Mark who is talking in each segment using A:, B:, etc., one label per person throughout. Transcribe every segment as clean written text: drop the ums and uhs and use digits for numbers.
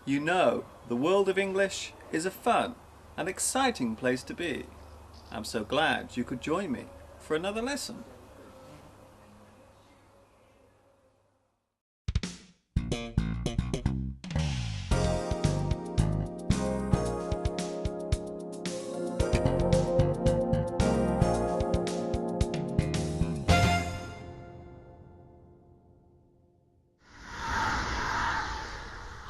A: You know, the world of English is a fun and exciting place to be. I'm so glad you could join me for another lesson.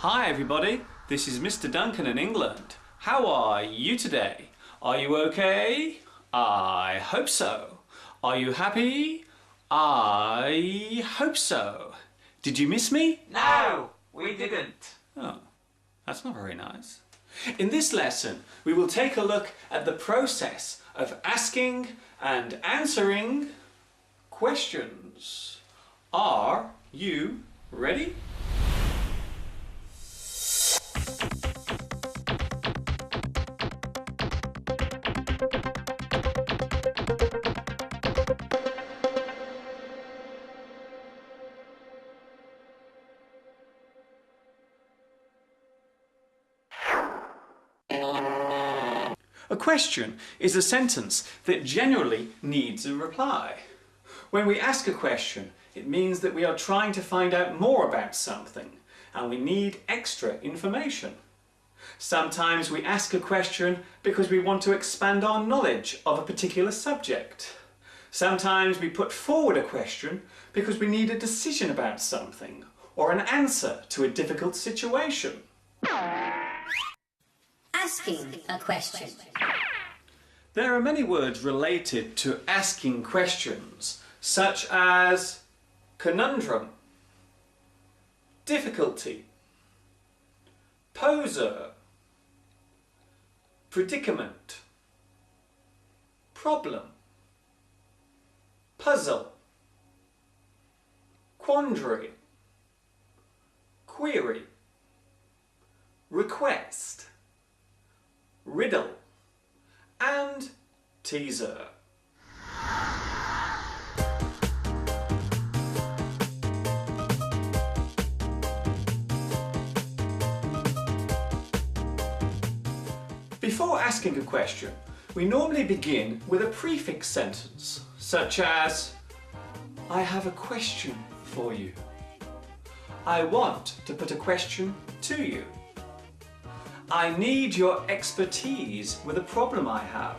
A: Hi everybody, this is Mr. Duncan in England. How are you today? Are you okay? I hope so. Are you happy? I hope so. Did you miss me?
B: No, we didn't.
A: Oh, that's not very nice. In this lesson, we will take a look at the process of asking and answering questions. Are you ready? A question is a sentence that generally needs a reply. When we ask a question, it means that we are trying to find out more about something and we need extra information. Sometimes we ask a question because we want to expand our knowledge of a particular subject. Sometimes we put forward a question because we need a decision about something or an answer to a difficult situation.
C: Asking a question.
A: There are many words related to asking questions, such as conundrum, difficulty, poser, predicament, problem, puzzle, quandary, query, request, riddle, and teaser. Before asking a question, we normally begin with a prefix sentence, such as, I have a question for you. I want to put a question to you. I need your expertise with a problem I have.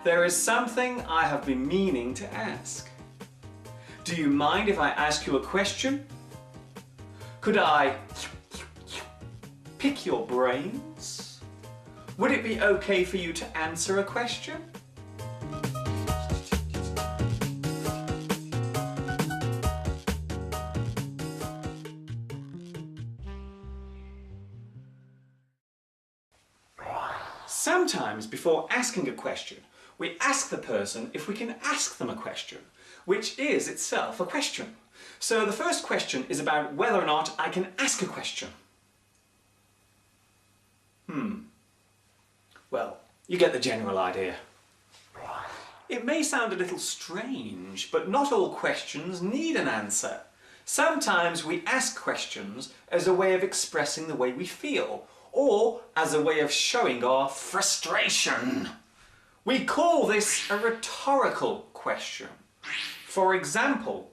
A: There is something I have been meaning to ask. Do you mind if I ask you a question? Could I pick your brains? Would it be okay for you to answer a question? Sometimes before asking a question, we ask the person if we can ask them a question, which is itself a question. So the first question is about whether or not I can ask a question. Well, you get the general idea. It may sound a little strange, but not all questions need an answer. Sometimes we ask questions as a way of expressing the way we feel, or as a way of showing our frustration. We call this a rhetorical question. For example,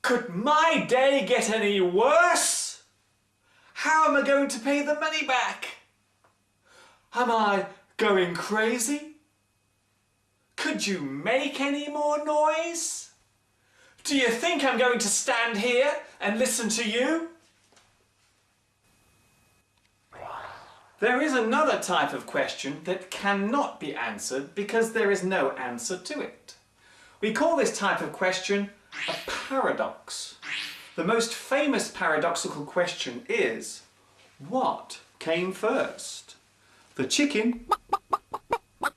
A: could my day get any worse? How am I going to pay the money back? Am I going crazy? Could you make any more noise? Do you think I'm going to stand here and listen to you? There is another type of question that cannot be answered because there is no answer to it. We call this type of question a paradox. The most famous paradoxical question is, what came first? The chicken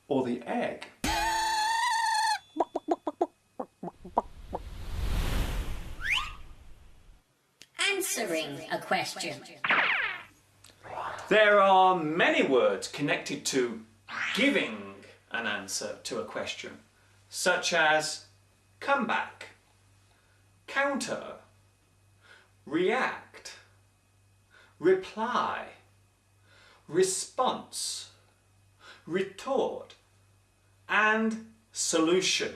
A: or the egg?
C: Answering a question.
A: There are many words connected to giving an answer to a question, such as comeback, counter, react, reply, response, retort, and solution.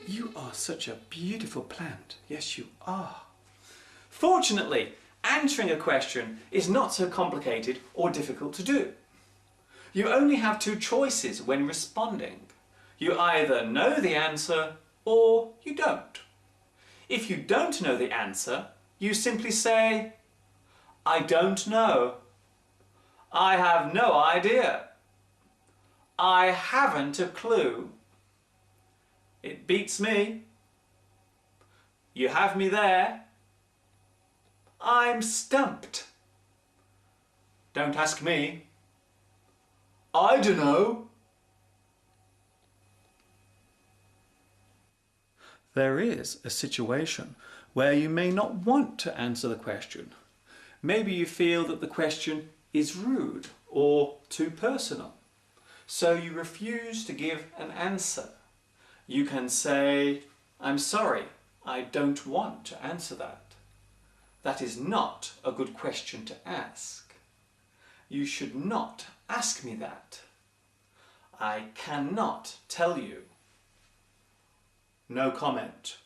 A: You are such a beautiful plant. Yes, you are. Fortunately, answering a question is not so complicated or difficult to do. You only have two choices when responding. You either know the answer or you don't. If you don't know the answer, you simply say, I don't know. I have no idea. I haven't a clue. It beats me. You have me there. I'm stumped. Don't ask me. I dunno. There is a situation where you may not want to answer the question. Maybe you feel that the question is rude or too personal, so you refuse to give an answer. You can say, I'm sorry, I don't want to answer that. That is not a good question to ask. You should not ask me that. I cannot tell you. No comment.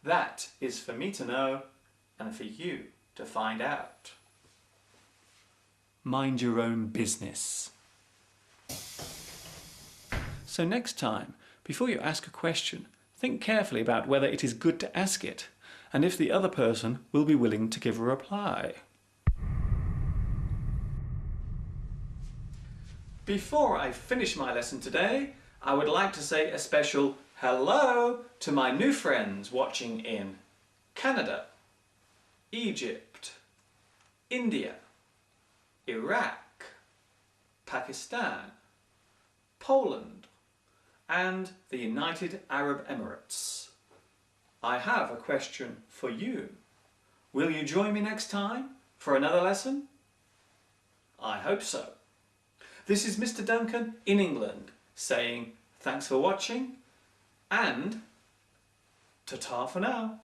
A: That is for me to know and for you to find out. Mind your own business. So next time, before you ask a question, think carefully about whether it is good to ask it and if the other person will be willing to give a reply. Before I finish my lesson today, I would like to say a special hello to my new friends watching in Canada, Egypt, India, Iraq, Pakistan, Poland, and the United Arab Emirates. I have a question for you. Will you join me next time for another lesson? I hope so. This is Mr. Duncan in England saying thanks for watching and ta-ta for now.